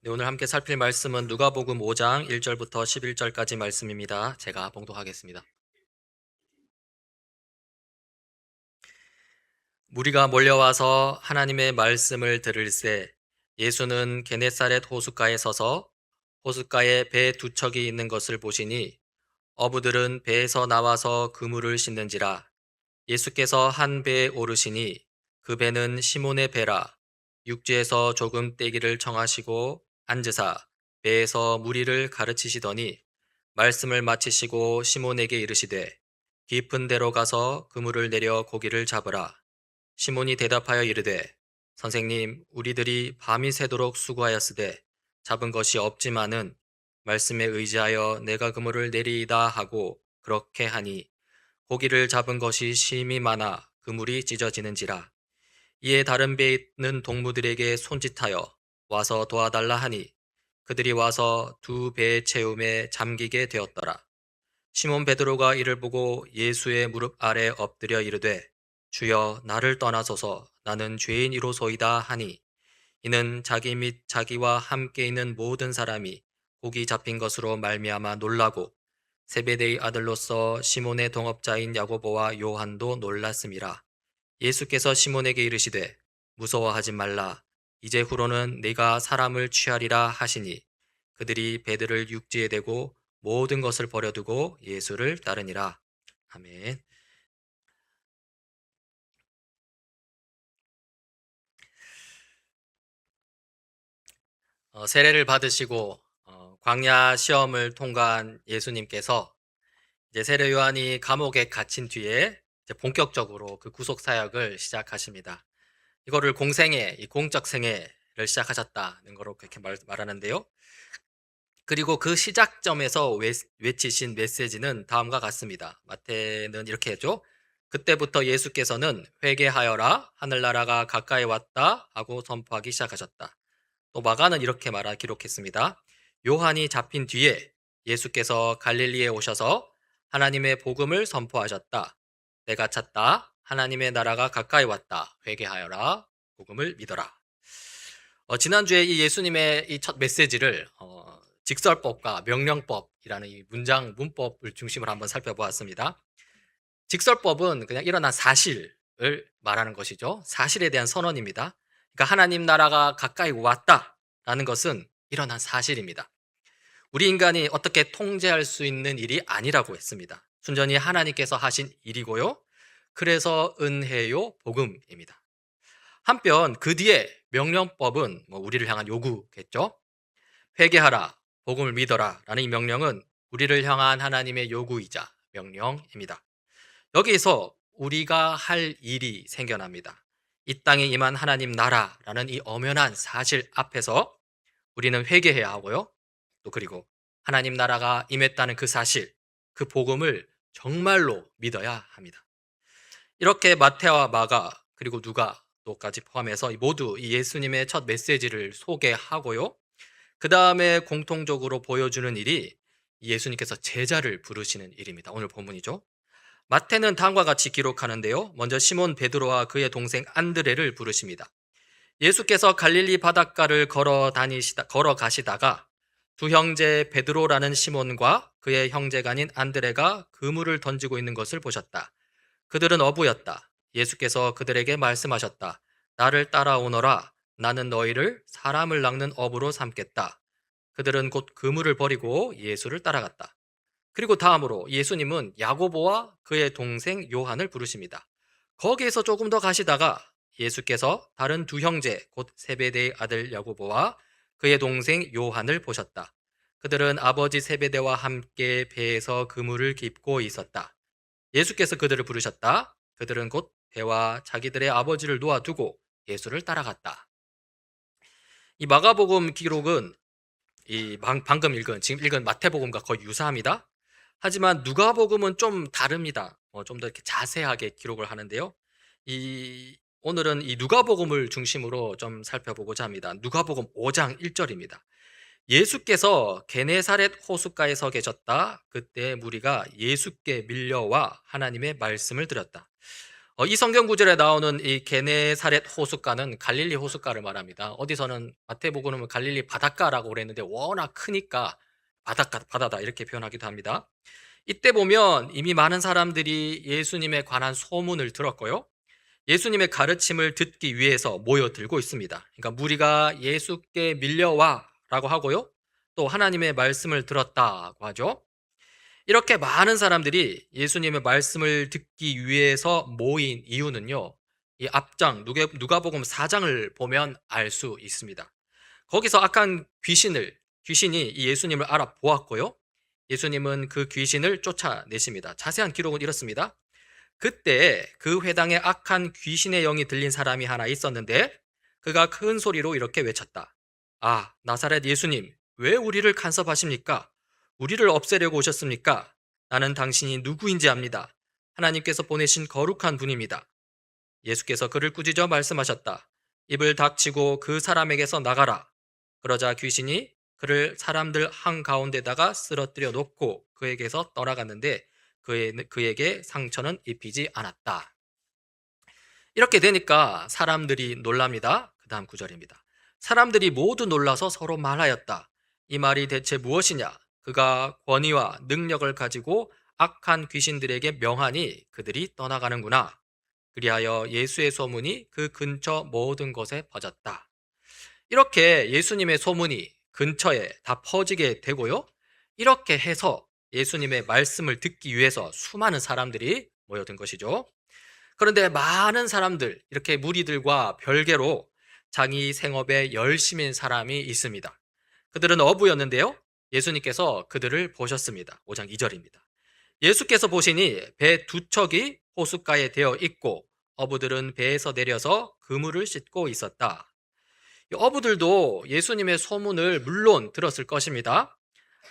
네, 오늘 함께 살필 말씀은 누가복음 5장 1절부터 11절까지 말씀입니다. 제가 봉독하겠습니다. 무리가 몰려와서 하나님의 말씀을 들을새 예수는 게네사렛 호숫가에 서서 호숫가에 배 두 척이 있는 것을 보시니 어부들은 배에서 나와서 그물을 씻는지라. 예수께서 한 배에 오르시니 그 배는 시몬의 배라. 육지에서 조금 떼기를 청하시고 앉으사 배에서 무리를 가르치시더니 말씀을 마치시고 시몬에게 이르시되 깊은 데로 가서 그물을 내려 고기를 잡으라. 시몬이 대답하여 이르되 선생님, 우리들이 밤이 새도록 수고하였으되 잡은 것이 없지만은 말씀에 의지하여 내가 그물을 내리이다 하고 그렇게 하니 고기를 잡은 것이 심히 많아 그물이 찢어지는지라. 이에 다른 배에 있는 동무들에게 손짓하여 와서 도와달라 하니 그들이 와서 두 배의 채움에 잠기게 되었더라. 시몬 베드로가 이를 보고 예수의 무릎 아래 엎드려 이르되 주여, 나를 떠나소서, 나는 죄인이로소이다 하니 이는 자기 및 자기와 함께 있는 모든 사람이 고기 잡힌 것으로 말미암아 놀라고 세베대의 아들로서 시몬의 동업자인 야고보와 요한도 놀랐음이라. 예수께서 시몬에게 이르시되 무서워하지 말라. 이제 후로는 네가 사람을 취하리라 하시니 그들이 배들을 육지에 대고 모든 것을 버려두고 예수를 따르니라. 아멘. 세례를 받으시고 광야 시험을 통과한 예수님께서 이제 세례 요한이 감옥에 갇힌 뒤에 이제 본격적으로 그 구속 사역을 시작하십니다. 이거를 공생애, 이 공적 생애를 시작하셨다는 거로 그렇게 말하는데요. 그리고 그 시작점에서 외치신 메시지는 다음과 같습니다. 마태는 이렇게 했죠. 그때부터 예수께서는 회개하여라, 하늘나라가 가까이 왔다 하고 선포하기 시작하셨다. 또 마가는 이렇게 기록했습니다. 요한이 잡힌 뒤에 예수께서 갈릴리에 오셔서 하나님의 복음을 선포하셨다. 내가 찾다. 하나님의 나라가 가까이 왔다. 회개하여라. 복음을 믿어라. 지난주에 이 예수님의 이 첫 메시지를 직설법과 명령법이라는 이 문법을 중심으로 한번 살펴보았습니다. 직설법은 그냥 일어난 사실을 말하는 것이죠. 사실에 대한 선언입니다. 그러니까 하나님 나라가 가까이 왔다라는 것은 일어난 사실입니다. 우리 인간이 어떻게 통제할 수 있는 일이 아니라고 했습니다. 순전히 하나님께서 하신 일이고요. 그래서 은혜요 복음입니다. 한편 그 뒤에 명령법은 우리를 향한 요구겠죠. 회개하라, 복음을 믿어라 라는 이 명령은 우리를 향한 하나님의 요구이자 명령입니다. 여기에서 우리가 할 일이 생겨납니다. 이 땅에 임한 하나님 나라라는 이 엄연한 사실 앞에서 우리는 회개해야 하고요. 또 그리고 하나님 나라가 임했다는 그 사실, 그 복음을 정말로 믿어야 합니다. 이렇게 마태와 마가 그리고 누가도까지 포함해서 모두 이 예수님의 첫 메시지를 소개하고요. 그 다음에 공통적으로 보여주는 일이 예수님께서 제자를 부르시는 일입니다. 오늘 본문이죠. 마태는 다음과 같이 기록하는데요. 먼저 시몬 베드로와 그의 동생 안드레를 부르십니다. 예수께서 갈릴리 바닷가를 걸어가시다가 두 형제 베드로라는 시몬과 그의 형제가 아닌 안드레가 그물을 던지고 있는 것을 보셨다. 그들은 어부였다. 예수께서 그들에게 말씀하셨다. 나를 따라오너라. 나는 너희를 사람을 낚는 어부로 삼겠다. 그들은 곧 그물을 버리고 예수를 따라갔다. 그리고 다음으로 예수님은 야고보와 그의 동생 요한을 부르십니다. 거기에서 조금 더 가시다가 예수께서 다른 두 형제 곧 세베대의 아들 야고보와 그의 동생 요한을 보셨다. 그들은 아버지 세베대와 함께 배에서 그물을 깁고 있었다. 예수께서 그들을 부르셨다. 그들은 곧 배와 자기들의 아버지를 놓아두고 예수를 따라갔다. 이 마가복음 기록은 지금 읽은 마태복음과 거의 유사합니다. 하지만 누가복음은 좀 다릅니다. 좀 더 이렇게 자세하게 기록을 하는데요. 오늘은 이 누가복음을 중심으로 좀 살펴보고자 합니다. 누가복음 5장 1절입니다. 예수께서 게네사렛 호숫가에 서 계셨다. 그때 무리가 예수께 밀려와 하나님의 말씀을 드렸다. 이 성경 구절에 나오는 이 게네사렛 호숫가는 갈릴리 호숫가를 말합니다. 어디서는 마태복음은 갈릴리 바닷가라고 그랬는데 워낙 크니까 바다다 이렇게 표현하기도 합니다. 이때 보면 이미 많은 사람들이 예수님에 관한 소문을 들었고요. 예수님의 가르침을 듣기 위해서 모여들고 있습니다. 그러니까 무리가 예수께 밀려와라고 하고요. 또 하나님의 말씀을 들었다고 하죠. 이렇게 많은 사람들이 예수님의 말씀을 듣기 위해서 모인 이유는요. 이 앞장 누가복음 4장을 보면 알 수 있습니다. 거기서 악한 귀신이 이 예수님을 알아보았고요. 예수님은 그 귀신을 쫓아내십니다. 자세한 기록은 이렇습니다. 그때 그 회당에 악한 귀신의 영이 들린 사람이 하나 있었는데 그가 큰 소리로 이렇게 외쳤다. 아, 나사렛 예수님, 왜 우리를 간섭하십니까? 우리를 없애려고 오셨습니까? 나는 당신이 누구인지 압니다. 하나님께서 보내신 거룩한 분입니다. 예수께서 그를 꾸짖어 말씀하셨다. 입을 닥치고 그 사람에게서 나가라. 그러자 귀신이 그를 사람들 한가운데다가 쓰러뜨려 놓고 그에게서 떠나갔는데 그에게 상처는 입히지 않았다. 이렇게 되니까 사람들이 놀랍니다. 그 다음 구절입니다. 사람들이 모두 놀라서 서로 말하였다. 이 말이 대체 무엇이냐? 그가 권위와 능력을 가지고 악한 귀신들에게 명하니 그들이 떠나가는구나. 그리하여 예수의 소문이 그 근처 모든 곳에 퍼졌다. 이렇게 예수님의 소문이 근처에 다 퍼지게 되고요. 이렇게 해서 예수님의 말씀을 듣기 위해서 수많은 사람들이 모여든 것이죠. 그런데 많은 사람들, 이렇게 무리들과 별개로 자기 생업에 열심인 사람이 있습니다. 그들은 어부였는데요. 예수님께서 그들을 보셨습니다. 5장 2절입니다. 예수께서 보시니 배 두 척이 호숫가에 되어 있고 어부들은 배에서 내려서 그물을 씻고 있었다. 이 어부들도 예수님의 소문을 물론 들었을 것입니다.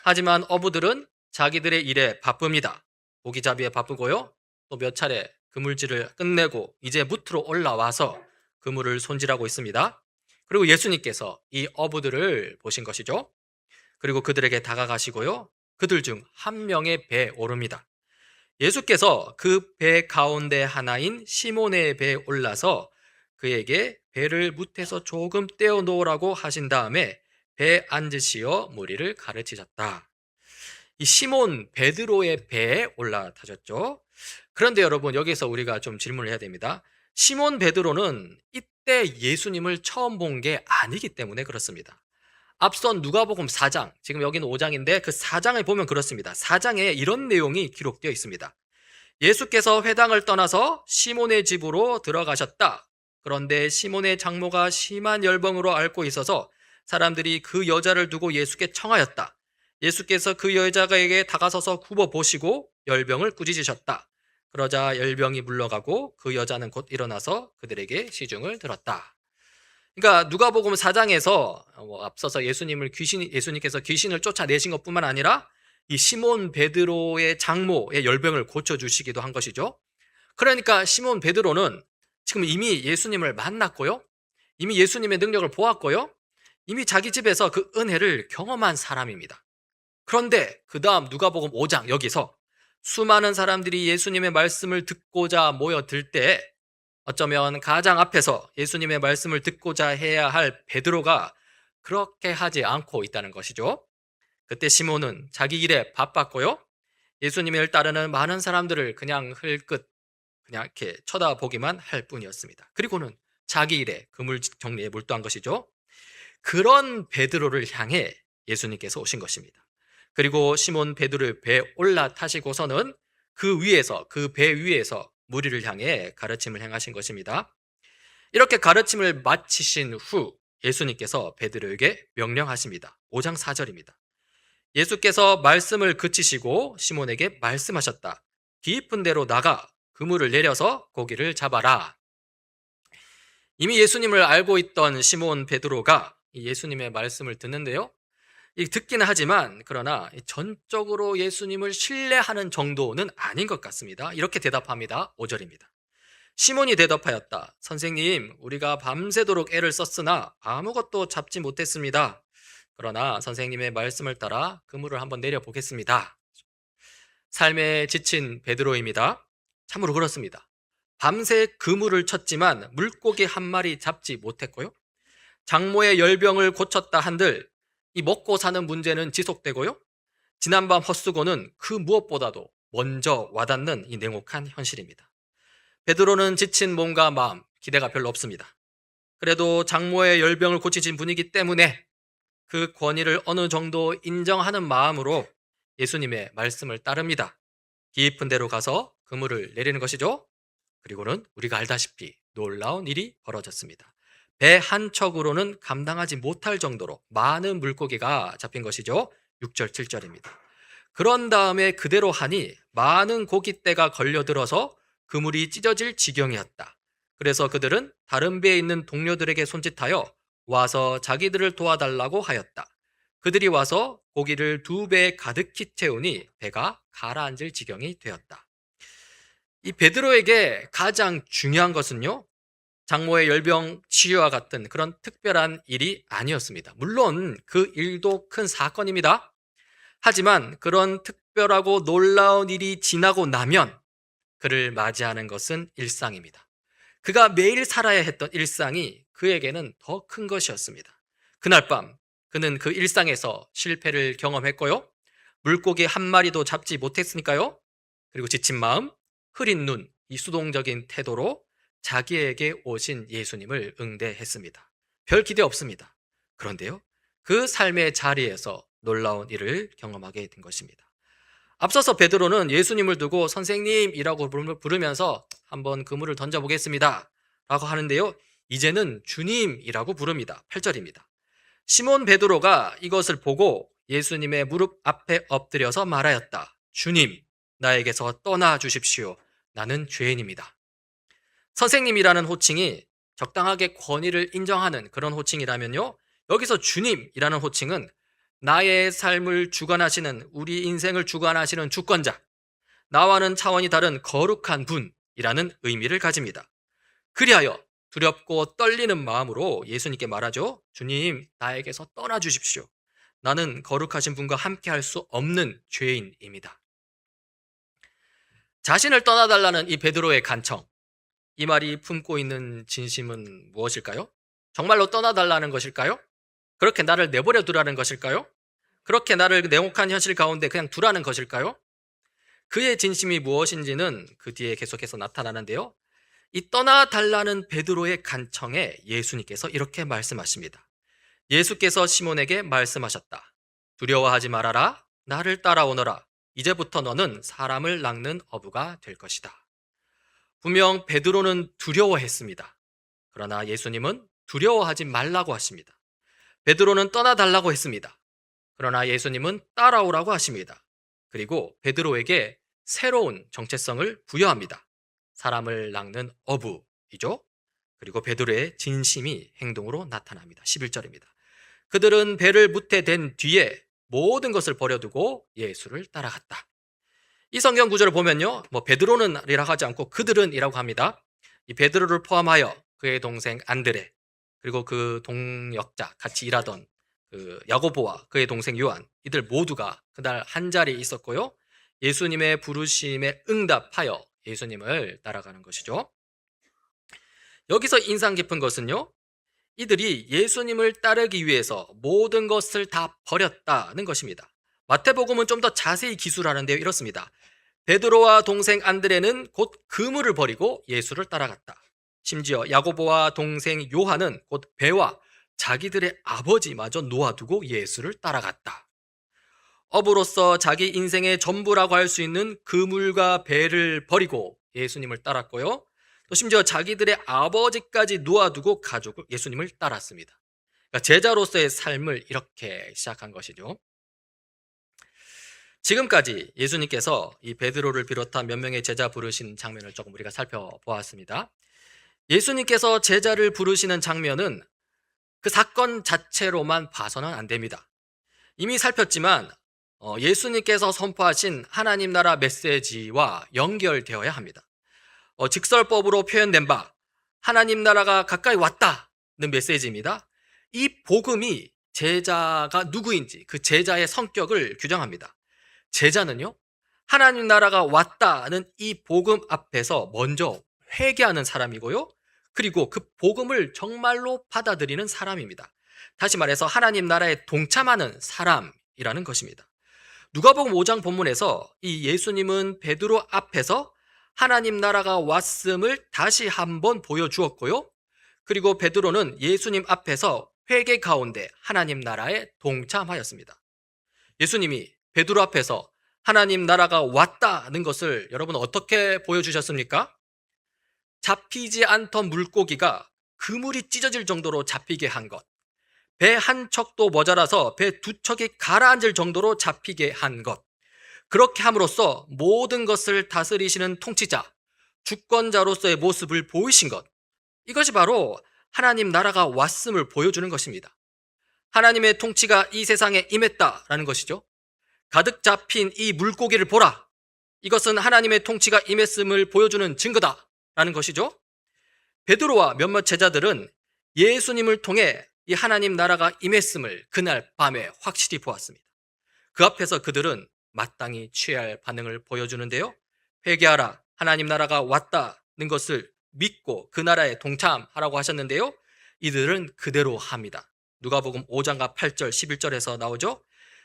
하지만 어부들은 자기들의 일에 바쁩니다. 고기잡이에 바쁘고요. 또 몇 차례 그물질을 끝내고 이제 무트로 올라와서 그물을 손질하고 있습니다. 그리고 예수님께서 이 어부들을 보신 것이죠. 그리고 그들에게 다가가시고요. 그들 중 한 명의 배에 오릅니다. 예수께서 그 배 가운데 하나인 시몬의 배에 올라서 그에게 배를 무태서 조금 떼어 놓으라고 하신 다음에 배에 앉으시어 무리를 가르치셨다. 이 시몬 베드로의 배에 올라타셨죠. 그런데 여러분, 여기서 우리가 좀 질문을 해야 됩니다. 시몬 베드로는 이때 예수님을 처음 본 게 아니기 때문에 그렇습니다. 앞선 누가복음 4장, 지금 여기는 5장인데 그 4장에 보면 그렇습니다. 4장에 이런 내용이 기록되어 있습니다. 예수께서 회당을 떠나서 시몬의 집으로 들어가셨다. 그런데 시몬의 장모가 심한 열병으로 앓고 있어서 사람들이 그 여자를 두고 예수께 청하였다. 예수께서 그 여자에게 다가서서 굽어 보시고 열병을 꾸짖으셨다. 그러자 열병이 물러가고 그 여자는 곧 일어나서 그들에게 시중을 들었다. 그러니까 누가복음 4장에서 앞서서 예수님께서 귀신을 쫓아내신 것뿐만 아니라 이 시몬 베드로의 장모의 열병을 고쳐주시기도 한 것이죠. 그러니까 시몬 베드로는 지금 이미 예수님을 만났고요. 이미 예수님의 능력을 보았고요. 이미 자기 집에서 그 은혜를 경험한 사람입니다. 그런데 그 다음 누가복음 5장 여기서 수많은 사람들이 예수님의 말씀을 듣고자 모여들 때 어쩌면 가장 앞에서 예수님의 말씀을 듣고자 해야 할 베드로가 그렇게 하지 않고 있다는 것이죠. 그때 시몬은 자기 일에 바빴고요. 예수님을 따르는 많은 사람들을 그냥 흘끗 그냥 이렇게 쳐다보기만 할 뿐이었습니다. 그리고는 자기 일에 그물 정리에 몰두한 것이죠. 그런 베드로를 향해 예수님께서 오신 것입니다. 그리고 시몬 베드로의 배에 올라타시고서는 그 배 위에서 무리를 향해 가르침을 행하신 것입니다. 이렇게 가르침을 마치신 후 예수님께서 베드로에게 명령하십니다. 5장 4절입니다. 예수께서 말씀을 그치시고 시몬에게 말씀하셨다. 깊은 데로 나가 그물을 내려서 고기를 잡아라. 이미 예수님을 알고 있던 시몬 베드로가 예수님의 말씀을 듣는데요. 듣기는 하지만 그러나 전적으로 예수님을 신뢰하는 정도는 아닌 것 같습니다. 이렇게 대답합니다. 5절입니다. 시몬이 대답하였다. 선생님, 우리가 밤새도록 애를 썼으나 아무것도 잡지 못했습니다. 그러나 선생님의 말씀을 따라 그물을 한번 내려보겠습니다. 삶에 지친 베드로입니다. 참으로 그렇습니다. 밤새 그물을 쳤지만 물고기 한 마리 잡지 못했고요. 장모의 열병을 고쳤다 한들 이 먹고 사는 문제는 지속되고요. 지난밤 헛수고는 그 무엇보다도 먼저 와닿는 이 냉혹한 현실입니다. 베드로는 지친 몸과 마음, 기대가 별로 없습니다. 그래도 장모의 열병을 고치신 분이기 때문에 그 권위를 어느 정도 인정하는 마음으로 예수님의 말씀을 따릅니다. 깊은 데로 가서 그물을 내리는 것이죠. 그리고는 우리가 알다시피 놀라운 일이 벌어졌습니다. 배 한 척으로는 감당하지 못할 정도로 많은 물고기가 잡힌 것이죠. 6절, 7절입니다. 그런 다음에 그대로 하니 많은 고깃대가 걸려들어서 그물이 찢어질 지경이었다. 그래서 그들은 다른 배에 있는 동료들에게 손짓하여 와서 자기들을 도와달라고 하였다. 그들이 와서 고기를 2배에 가득히 채우니 배가 가라앉을 지경이 되었다. 이 베드로에게 가장 중요한 것은요, 장모의 열병 치유와 같은 그런 특별한 일이 아니었습니다. 물론 그 일도 큰 사건입니다. 하지만 그런 특별하고 놀라운 일이 지나고 나면 그를 맞이하는 것은 일상입니다. 그가 매일 살아야 했던 일상이 그에게는 더 큰 것이었습니다. 그날 밤 그는 그 일상에서 실패를 경험했고요. 물고기 한 마리도 잡지 못했으니까요. 그리고 지친 마음, 흐린 눈, 이 수동적인 태도로 자기에게 오신 예수님을 응대했습니다. 별 기대 없습니다. 그런데요, 그 삶의 자리에서 놀라운 일을 경험하게 된 것입니다. 앞서서 베드로는 예수님을 두고 선생님이라고 부르면서 한번 그물을 던져보겠습니다 라고 하는데요, 이제는 주님이라고 부릅니다. 8절입니다. 시몬 베드로가 이것을 보고 예수님의 무릎 앞에 엎드려서 말하였다. 주님, 나에게서 떠나 주십시오. 나는 죄인입니다. 선생님이라는 호칭이 적당하게 권위를 인정하는 그런 호칭이라면요, 여기서 주님이라는 호칭은 나의 삶을 주관하시는, 우리 인생을 주관하시는 주권자, 나와는 차원이 다른 거룩한 분이라는 의미를 가집니다. 그리하여 두렵고 떨리는 마음으로 예수님께 말하죠. 주님, 나에게서 떠나 주십시오. 나는 거룩하신 분과 함께 할 수 없는 죄인입니다. 자신을 떠나달라는 이 베드로의 간청, 이 말이 품고 있는 진심은 무엇일까요? 정말로 떠나달라는 것일까요? 그렇게 나를 내버려 두라는 것일까요? 그렇게 나를 냉혹한 현실 가운데 그냥 두라는 것일까요? 그의 진심이 무엇인지는 그 뒤에 계속해서 나타나는데요, 이 떠나달라는 베드로의 간청에 예수님께서 이렇게 말씀하십니다. 예수께서 시몬에게 말씀하셨다. 두려워하지 말아라. 나를 따라오너라. 이제부터 너는 사람을 낚는 어부가 될 것이다. 분명 베드로는 두려워했습니다. 그러나 예수님은 두려워하지 말라고 하십니다. 베드로는 떠나달라고 했습니다. 그러나 예수님은 따라오라고 하십니다. 그리고 베드로에게 새로운 정체성을 부여합니다. 사람을 낚는 어부이죠. 그리고 베드로의 진심이 행동으로 나타납니다. 11절입니다. 그들은 배를 무태댄 뒤에 모든 것을 버려두고 예수를 따라갔다. 이 성경 구절을 보면요, 베드로는 이라고 하지 않고 그들은 이라고 합니다. 이 베드로를 포함하여 그의 동생 안드레, 그리고 그 동역자, 같이 일하던 그 야고보와 그의 동생 요한, 이들 모두가 그날 한 자리에 있었고요, 예수님의 부르심에 응답하여 예수님을 따라가는 것이죠. 여기서 인상 깊은 것은요, 이들이 예수님을 따르기 위해서 모든 것을 다 버렸다는 것입니다. 마태복음은 좀 더 자세히 기술하는데요, 이렇습니다. 베드로와 동생 안드레는 곧 그물을 버리고 예수를 따라갔다. 심지어 야고보와 동생 요한은 곧 배와 자기들의 아버지마저 놓아두고 예수를 따라갔다. 어부로서 자기 인생의 전부라고 할 수 있는 그물과 배를 버리고 예수님을 따랐고요, 또 심지어 자기들의 아버지까지 놓아두고 가족을 예수님을 따랐습니다. 그러니까 제자로서의 삶을 이렇게 시작한 것이죠. 지금까지 예수님께서 이 베드로를 비롯한 몇 명의 제자 부르신 장면을 조금 우리가 살펴보았습니다. 예수님께서 제자를 부르시는 장면은 그 사건 자체로만 봐서는 안 됩니다. 이미 살폈지만 예수님께서 선포하신 하나님 나라 메시지와 연결되어야 합니다. 직설법으로 표현된 바 하나님 나라가 가까이 왔다는 메시지입니다. 이 복음이 제자가 누구인지, 그 제자의 성격을 규정합니다. 제자는요, 하나님 나라가 왔다는 이 복음 앞에서 먼저 회개하는 사람이고요. 그리고 그 복음을 정말로 받아들이는 사람입니다. 다시 말해서 하나님 나라에 동참하는 사람이라는 것입니다. 누가복음 5장 본문에서 이 예수님은 베드로 앞에서 하나님 나라가 왔음을 다시 한번 보여주었고요. 그리고 베드로는 예수님 앞에서 회개 가운데 하나님 나라에 동참하였습니다. 예수님이 베드로 앞에서 하나님 나라가 왔다는 것을 여러분 어떻게 보여주셨습니까? 잡히지 않던 물고기가 그물이 찢어질 정도로 잡히게 한 것, 배 한 척도 모자라서 배 두 척이 가라앉을 정도로 잡히게 한 것, 그렇게 함으로써 모든 것을 다스리시는 통치자, 주권자로서의 모습을 보이신 것, 이것이 바로 하나님 나라가 왔음을 보여주는 것입니다. 하나님의 통치가 이 세상에 임했다라는 것이죠. 가득 잡힌 이 물고기를 보라. 이것은 하나님의 통치가 임했음을 보여주는 증거다라는 것이죠. 베드로와 몇몇 제자들은 예수님을 통해 이 하나님 나라가 임했음을 그날 밤에 확실히 보았습니다. 그 앞에서 그들은 마땅히 취해야 할 반응을 보여주는데요. 회개하라, 하나님 나라가 왔다는 것을 믿고 그 나라에 동참하라고 하셨는데요. 이들은 그대로 합니다. 누가복음 5장과 8절, 11절에서 나오죠.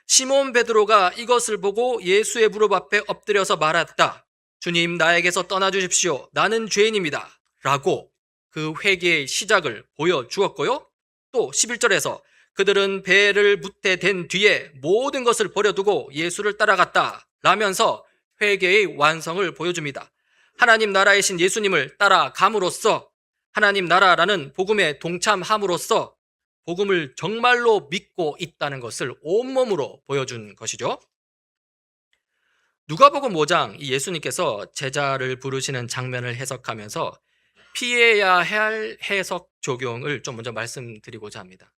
시몬 베드로가 이것을 보고 예수의 무릎 앞에 엎드려서 말했다. 주님, 나에게서 떠나주십시오. 나는 죄인입니다. 라고 그 회개의 시작을 보여주었고요. 또 11절에서 그들은 배를 무태 댄 뒤에 모든 것을 버려두고 예수를 따라갔다 라면서 회개의 완성을 보여줍니다. 하나님 나라이신 예수님을 따라감으로써 하나님 나라라는 복음에 동참함으로써 복음을 정말로 믿고 있다는 것을 온몸으로 보여준 것이죠. 누가복음 5장 이 예수님께서 제자를 부르시는 장면을 해석하면서 피해야 할 해석 적용을 좀 먼저 말씀드리고자 합니다.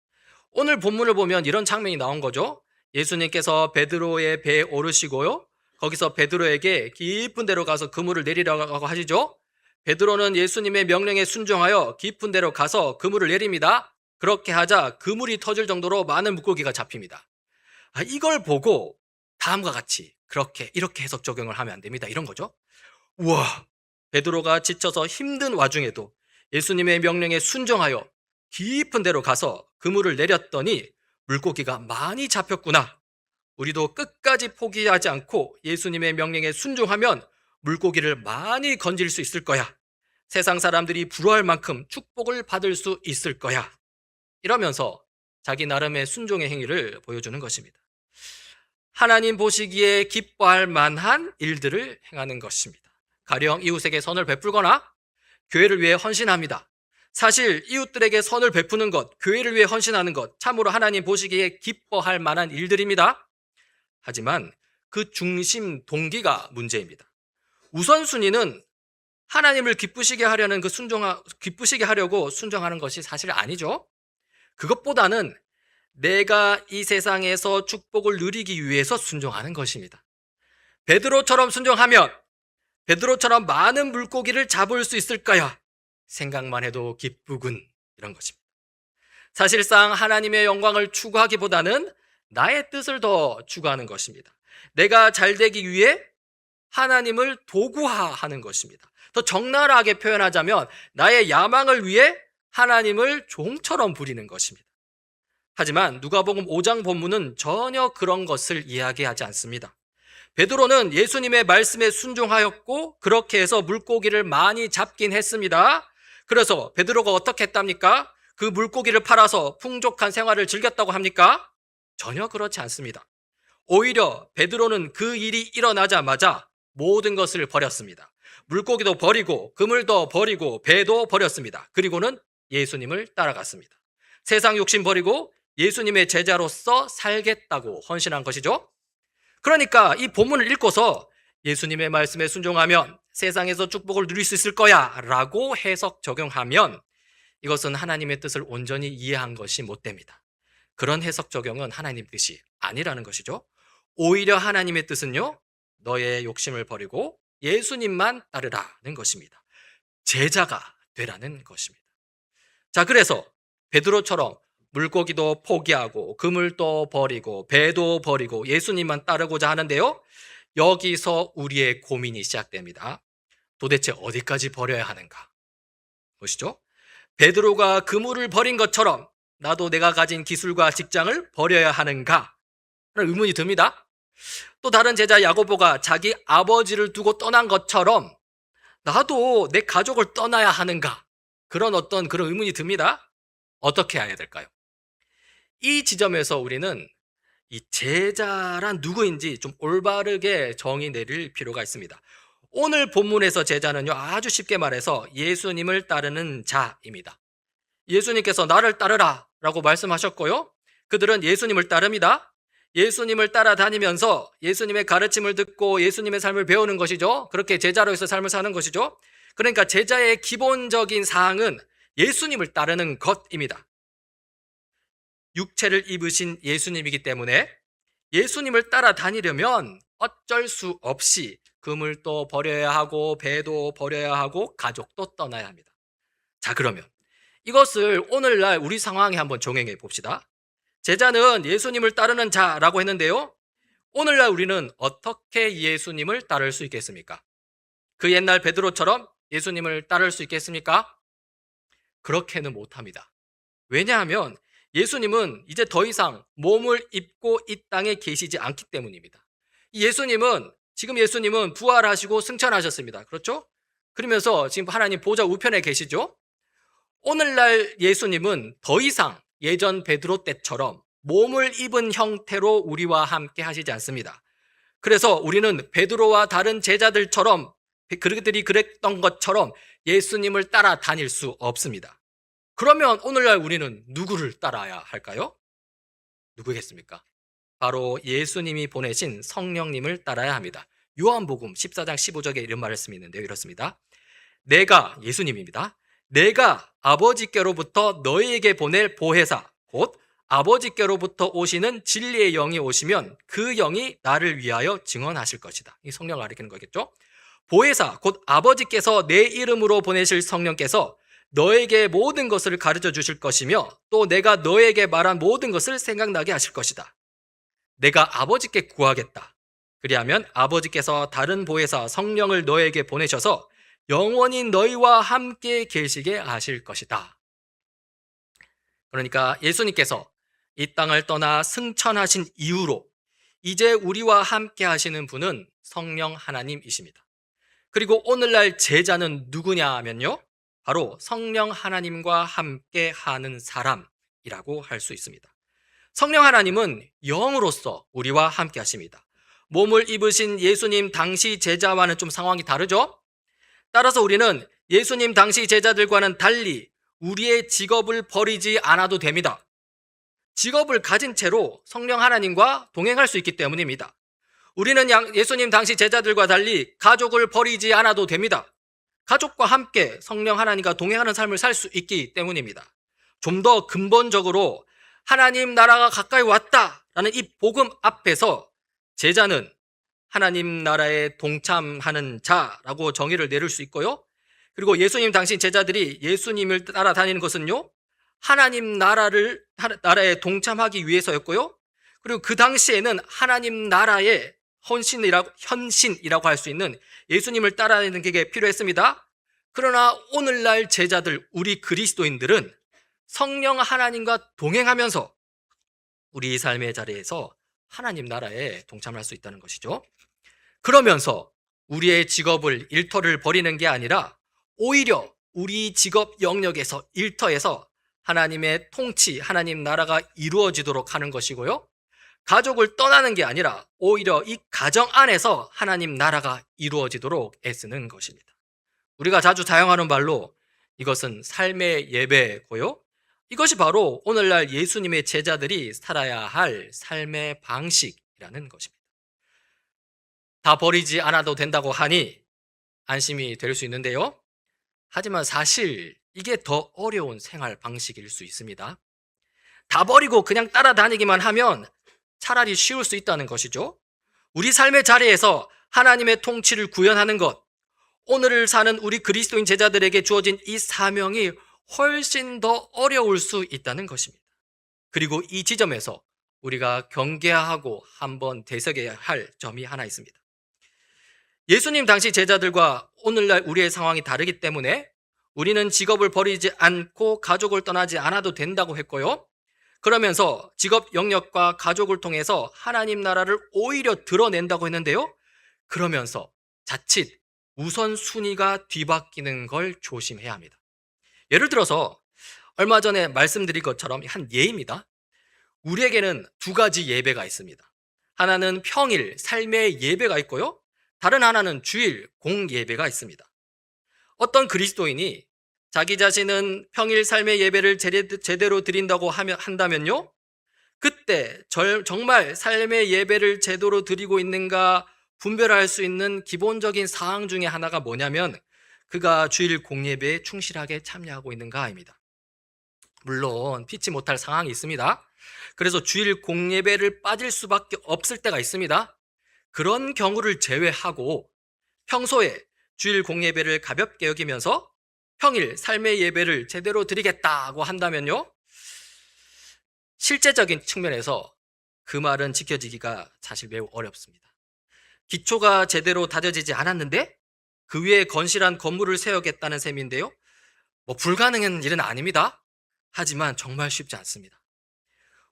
오늘 본문을 보면 이런 장면이 나온 거죠. 예수님께서 베드로의 배에 오르시고요. 거기서 베드로에게 깊은 데로 가서 그물을 내리라고 하시죠. 베드로는 예수님의 명령에 순종하여 깊은 데로 가서 그물을 내립니다. 그렇게 하자 그물이 터질 정도로 많은 물고기가 잡힙니다. 이걸 보고 다음과 같이 이렇게 해석 적용을 하면 안 됩니다. 이런 거죠. 우와, 베드로가 지쳐서 힘든 와중에도 예수님의 명령에 순종하여 깊은 데로 가서 그물을 내렸더니 물고기가 많이 잡혔구나. 우리도 끝까지 포기하지 않고 예수님의 명령에 순종하면 물고기를 많이 건질 수 있을 거야. 세상 사람들이 부러워할 만큼 축복을 받을 수 있을 거야. 이러면서 자기 나름의 순종의 행위를 보여주는 것입니다. 하나님 보시기에 기뻐할 만한 일들을 행하는 것입니다. 가령 이웃에게 선을 베풀거나 교회를 위해 헌신합니다. 사실 이웃들에게 선을 베푸는 것, 교회를 위해 헌신하는 것, 참으로 하나님 보시기에 기뻐할 만한 일들입니다. 하지만 그 중심 동기가 문제입니다. 우선순위는 하나님을 기쁘시게 하려고 순종하는 것이 사실 아니죠. 그것보다는 내가 이 세상에서 축복을 누리기 위해서 순종하는 것입니다. 베드로처럼 순종하면 베드로처럼 많은 물고기를 잡을 수 있을 거야. 생각만 해도 기쁘군. 이런 것입니다. 사실상 하나님의 영광을 추구하기보다는 나의 뜻을 더 추구하는 것입니다. 내가 잘 되기 위해 하나님을 도구화하는 것입니다. 더 적나라하게 표현하자면 나의 야망을 위해 하나님을 종처럼 부리는 것입니다. 하지만 누가복음 5장 본문은 전혀 그런 것을 이야기하지 않습니다. 베드로는 예수님의 말씀에 순종하였고 그렇게 해서 물고기를 많이 잡긴 했습니다. 그래서 베드로가 어떻게 했답니까? 그 물고기를 팔아서 풍족한 생활을 즐겼다고 합니까? 전혀 그렇지 않습니다. 오히려 베드로는 그 일이 일어나자마자 모든 것을 버렸습니다. 물고기도 버리고 그물도 버리고 배도 버렸습니다. 그리고는 예수님을 따라갔습니다. 세상 욕심 버리고 예수님의 제자로서 살겠다고 헌신한 것이죠. 그러니까 이 본문을 읽고서 예수님의 말씀에 순종하면 세상에서 축복을 누릴 수 있을 거야 라고 해석 적용하면 이것은 하나님의 뜻을 온전히 이해한 것이 못 됩니다. 그런 해석 적용은 하나님 뜻이 아니라는 것이죠. 오히려 하나님의 뜻은요, 너의 욕심을 버리고 예수님만 따르라는 것입니다. 제자가 되라는 것입니다. 자, 그래서 베드로처럼 물고기도 포기하고 그물도 버리고 배도 버리고 예수님만 따르고자 하는데요, 여기서 우리의 고민이 시작됩니다. 도대체 어디까지 버려야 하는가? 보시죠. 베드로가 그물을 버린 것처럼 나도 내가 가진 기술과 직장을 버려야 하는가? 하는 의문이 듭니다. 또 다른 제자 야고보가 자기 아버지를 두고 떠난 것처럼 나도 내 가족을 떠나야 하는가? 그런 의문이 듭니다. 어떻게 해야 될까요? 이 지점에서 우리는 이 제자란 누구인지 좀 올바르게 정의 내릴 필요가 있습니다. 오늘 본문에서 제자는요, 아주 쉽게 말해서 예수님을 따르는 자입니다. 예수님께서 나를 따르라 라고 말씀하셨고요. 그들은 예수님을 따릅니다. 예수님을 따라다니면서 예수님의 가르침을 듣고 예수님의 삶을 배우는 것이죠. 그렇게 제자로서 삶을 사는 것이죠. 그러니까 제자의 기본적인 사항은 예수님을 따르는 것입니다. 육체를 입으신 예수님이기 때문에 예수님을 따라다니려면 어쩔 수 없이 그물도 버려야 하고 배도 버려야 하고 가족도 떠나야 합니다. 자, 그러면 이것을 오늘날 우리 상황에 한번 적용해 봅시다. 제자는 예수님을 따르는 자라고 했는데요. 오늘날 우리는 어떻게 예수님을 따를 수 있겠습니까? 그 옛날 베드로처럼 예수님을 따를 수 있겠습니까? 그렇게는 못합니다. 왜냐하면 예수님은 이제 더 이상 몸을 입고 이 땅에 계시지 않기 때문입니다. 지금 예수님은 부활하시고 승천하셨습니다. 그렇죠? 그러면서 지금 하나님 보좌 우편에 계시죠? 오늘날 예수님은 더 이상 예전 베드로 때처럼 몸을 입은 형태로 우리와 함께 하시지 않습니다. 그래서 우리는 베드로와 다른 제자들처럼 그들이 그랬던 것처럼 예수님을 따라다닐 수 없습니다. 그러면 오늘날 우리는 누구를 따라야 할까요? 누구겠습니까? 바로 예수님이 보내신 성령님을 따라야 합니다. 요한복음 14장 15절에 이런 말씀이 있는데요. 이렇습니다. 예수님입니다. 내가 아버지께로부터 너희에게 보낼 보혜사, 곧 아버지께로부터 오시는 진리의 영이 오시면 그 영이 나를 위하여 증언하실 것이다. 이 성령을 가리키는 거겠죠? 보혜사, 곧 아버지께서 내 이름으로 보내실 성령께서 너에게 모든 것을 가르쳐 주실 것이며 또 내가 너에게 말한 모든 것을 생각나게 하실 것이다. 내가 아버지께 구하겠다. 그리하면 아버지께서 다른 보혜사 성령을 너에게 보내셔서 영원히 너희와 함께 계시게 하실 것이다. 그러니까 예수님께서 이 땅을 떠나 승천하신 이후로 이제 우리와 함께 하시는 분은 성령 하나님이십니다. 그리고 오늘날 제자는 누구냐 하면요, 바로 성령 하나님과 함께 하는 사람이라고 할 수 있습니다. 성령 하나님은 영으로서 우리와 함께 하십니다. 몸을 입으신 예수님 당시 제자와는 좀 상황이 다르죠? 따라서 우리는 예수님 당시 제자들과는 달리 우리의 직업을 버리지 않아도 됩니다. 직업을 가진 채로 성령 하나님과 동행할 수 있기 때문입니다. 우리는 예수님 당시 제자들과 달리 가족을 버리지 않아도 됩니다. 가족과 함께 성령 하나님과 동행하는 삶을 살 수 있기 때문입니다. 좀 더 근본적으로 하나님 나라가 가까이 왔다라는 이 복음 앞에서 제자는 하나님 나라에 동참하는 자라고 정의를 내릴 수 있고요. 그리고 예수님 당시 제자들이 예수님을 따라다니는 것은요, 하나님 나라에 동참하기 위해서였고요. 그리고 그 당시에는 하나님 나라의 현신이라고 할 수 있는 예수님을 따라다니는 게 필요했습니다. 그러나 오늘날 제자들, 우리 그리스도인들은 성령 하나님과 동행하면서 우리 삶의 자리에서 하나님 나라에 동참할 수 있다는 것이죠. 그러면서 우리의 직업을 일터를 버리는 게 아니라 오히려 우리 직업 영역에서 일터에서 하나님의 통치, 하나님 나라가 이루어지도록 하는 것이고요. 가족을 떠나는 게 아니라 오히려 이 가정 안에서 하나님 나라가 이루어지도록 애쓰는 것입니다. 우리가 자주 사용하는 말로 이것은 삶의 예배고요. 이것이 바로 오늘날 예수님의 제자들이 살아야 할 삶의 방식이라는 것입니다. 다 버리지 않아도 된다고 하니 안심이 될 수 있는데요. 하지만 사실 이게 더 어려운 생활 방식일 수 있습니다. 다 버리고 그냥 따라다니기만 하면 차라리 쉬울 수 있다는 것이죠. 우리 삶의 자리에서 하나님의 통치를 구현하는 것, 오늘을 사는 우리 그리스도인 제자들에게 주어진 이 사명이 훨씬 더 어려울 수 있다는 것입니다. 그리고 이 지점에서 우리가 경계하고 한번 되새겨야 할 점이 하나 있습니다. 예수님 당시 제자들과 오늘날 우리의 상황이 다르기 때문에 우리는 직업을 버리지 않고 가족을 떠나지 않아도 된다고 했고요. 그러면서 직업 영역과 가족을 통해서 하나님 나라를 오히려 드러낸다고 했는데요. 그러면서 자칫 우선순위가 뒤바뀌는 걸 조심해야 합니다. 예를 들어서 얼마 전에 말씀드린 것처럼 한 예입니다. 우리에게는 두 가지 예배가 있습니다. 하나는 평일, 삶의 예배가 있고요. 다른 하나는 주일, 공예배가 있습니다. 어떤 그리스도인이 자기 자신은 평일 삶의 예배를 제대로 드린다고 한다면요. 그때 정말 삶의 예배를 제대로 드리고 있는가 분별할 수 있는 기본적인 사항 중에 하나가 뭐냐면 그가 주일 공예배에 충실하게 참여하고 있는가입니다. 물론 피치 못할 상황이 있습니다. 그래서 주일 공예배를 빠질 수밖에 없을 때가 있습니다. 그런 경우를 제외하고 평소에 주일 공예배를 가볍게 여기면서 평일 삶의 예배를 제대로 드리겠다고 한다면요. 실제적인 측면에서 그 말은 지켜지기가 사실 매우 어렵습니다. 기초가 제대로 다져지지 않았는데 그 위에 건실한 건물을 세우겠다는 셈인데요. 불가능한 일은 아닙니다. 하지만 정말 쉽지 않습니다.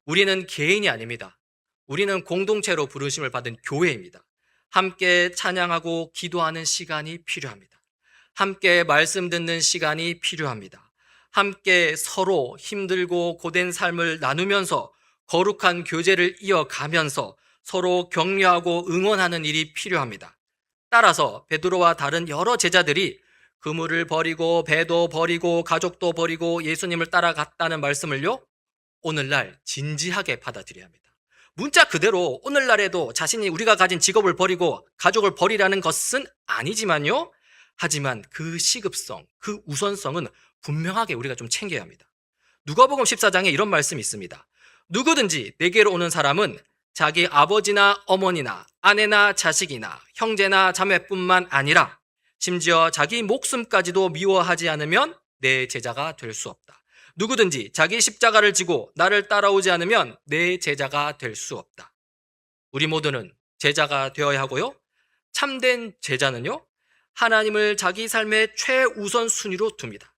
우리는 개인이 아닙니다. 우리는 공동체로 부르심을 받은 교회입니다. 함께 찬양하고 기도하는 시간이 필요합니다. 함께 말씀 듣는 시간이 필요합니다. 함께 서로 힘들고 고된 삶을 나누면서 거룩한 교제를 이어가면서 서로 격려하고 응원하는 일이 필요합니다. 따라서 베드로와 다른 여러 제자들이 그물을 버리고 배도 버리고 가족도 버리고 예수님을 따라갔다는 말씀을요, 오늘날 진지하게 받아들여야 합니다. 문자 그대로 오늘날에도 자신이 우리가 가진 직업을 버리고 가족을 버리라는 것은 아니지만요. 하지만 그 시급성, 그 우선성은 분명하게 우리가 좀 챙겨야 합니다. 누가복음 14장에 이런 말씀이 있습니다. 누구든지 내게로 오는 사람은 자기 아버지나 어머니나 아내나 자식이나 형제나 자매뿐만 아니라 심지어 자기 목숨까지도 미워하지 않으면 내 제자가 될 수 없다. 누구든지 자기 십자가를 지고 나를 따라오지 않으면 내 제자가 될 수 없다. 우리 모두는 제자가 되어야 하고요. 참된 제자는요, 하나님을 자기 삶의 최우선 순위로 둡니다.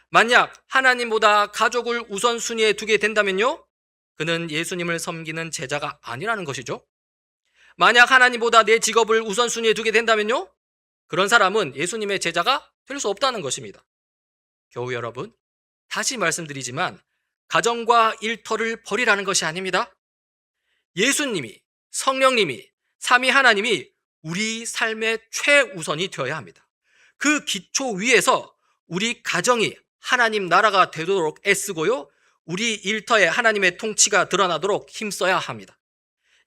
만약 하나님보다 가족을 우선순위에 두게 된다면요, 그는 예수님을 섬기는 제자가 아니라는 것이죠. 만약 하나님보다 내 직업을 우선순위에 두게 된다면요, 그런 사람은 예수님의 제자가 될 수 없다는 것입니다. 교우 여러분, 다시 말씀드리지만 가정과 일터를 버리라는 것이 아닙니다. 예수님이, 성령님이, 삼위 하나님이 우리 삶의 최우선이 되어야 합니다. 그 기초 위에서 우리 가정이 하나님 나라가 되도록 애쓰고요, 우리 일터에 하나님의 통치가 드러나도록 힘써야 합니다.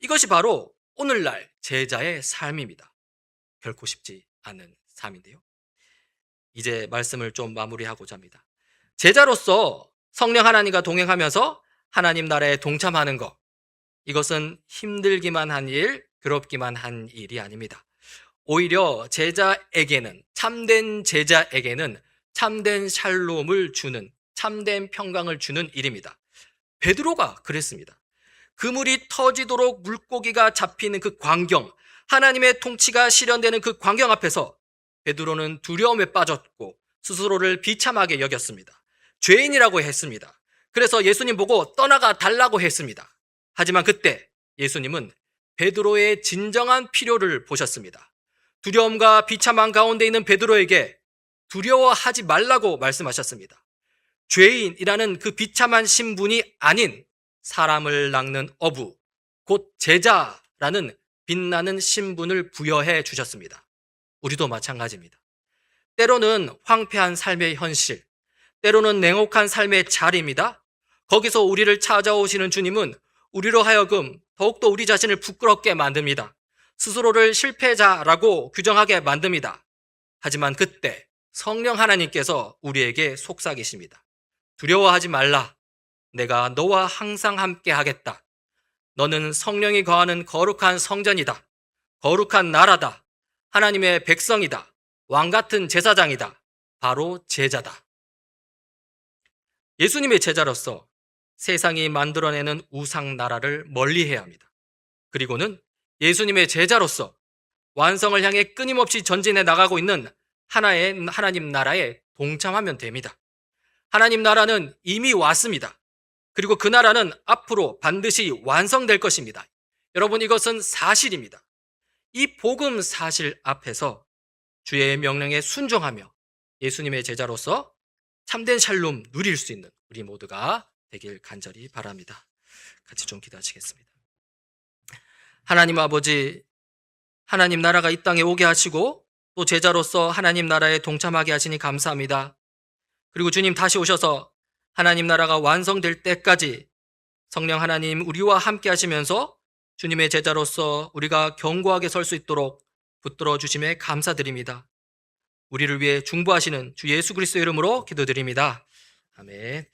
이것이 바로 오늘날 제자의 삶입니다. 결코 쉽지 않은 삶인데요. 이제 말씀을 좀 마무리하고자 합니다. 제자로서 성령 하나님과 동행하면서 하나님 나라에 동참하는 것, 이것은 힘들기만 한 일, 괴롭기만 한 일이 아닙니다. 오히려 참된 제자에게는 참된 샬롬을 주는, 참된 평강을 주는 일입니다. 베드로가 그랬습니다. 그물이 터지도록 물고기가 잡히는 그 광경, 하나님의 통치가 실현되는 그 광경 앞에서 베드로는 두려움에 빠졌고 스스로를 비참하게 여겼습니다. 죄인이라고 했습니다. 그래서 예수님 보고 떠나가 달라고 했습니다. 하지만 그때 예수님은 베드로의 진정한 필요를 보셨습니다. 두려움과 비참한 가운데 있는 베드로에게 두려워하지 말라고 말씀하셨습니다. 죄인이라는 그 비참한 신분이 아닌 사람을 낚는 어부, 곧 제자라는 빛나는 신분을 부여해 주셨습니다. 우리도 마찬가지입니다. 때로는 황폐한 삶의 현실, 때로는 냉혹한 삶의 자리입니다. 거기서 우리를 찾아오시는 주님은 우리로 하여금 더욱더 우리 자신을 부끄럽게 만듭니다. 스스로를 실패자라고 규정하게 만듭니다. 하지만 그때 성령 하나님께서 우리에게 속삭이십니다. 두려워하지 말라. 내가 너와 항상 함께 하겠다. 너는 성령이 거하는 거룩한 성전이다. 거룩한 나라다. 하나님의 백성이다. 왕같은 제사장이다. 바로 제자다. 예수님의 제자로서 세상이 만들어내는 우상 나라를 멀리해야 합니다. 그리고는 예수님의 제자로서 완성을 향해 끊임없이 전진해 나가고 있는 하나의 하나님 나라에 동참하면 됩니다. 하나님 나라는 이미 왔습니다. 그리고 그 나라는 앞으로 반드시 완성될 것입니다. 여러분, 이것은 사실입니다. 이 복음 사실 앞에서 주의 명령에 순종하며 예수님의 제자로서 참된 샬롬 누릴 수 있는 우리 모두가 되길 간절히 바랍니다. 같이 좀 기도하시겠습니다. 하나님 아버지, 하나님 나라가 이 땅에 오게 하시고 또 제자로서 하나님 나라에 동참하게 하시니 감사합니다. 그리고 주님 다시 오셔서 하나님 나라가 완성될 때까지 성령 하나님 우리와 함께 하시면서 주님의 제자로서 우리가 견고하게 설 수 있도록 붙들어 주심에 감사드립니다. 우리를 위해 중보하시는 주 예수 그리스도의 이름으로 기도드립니다. 아멘.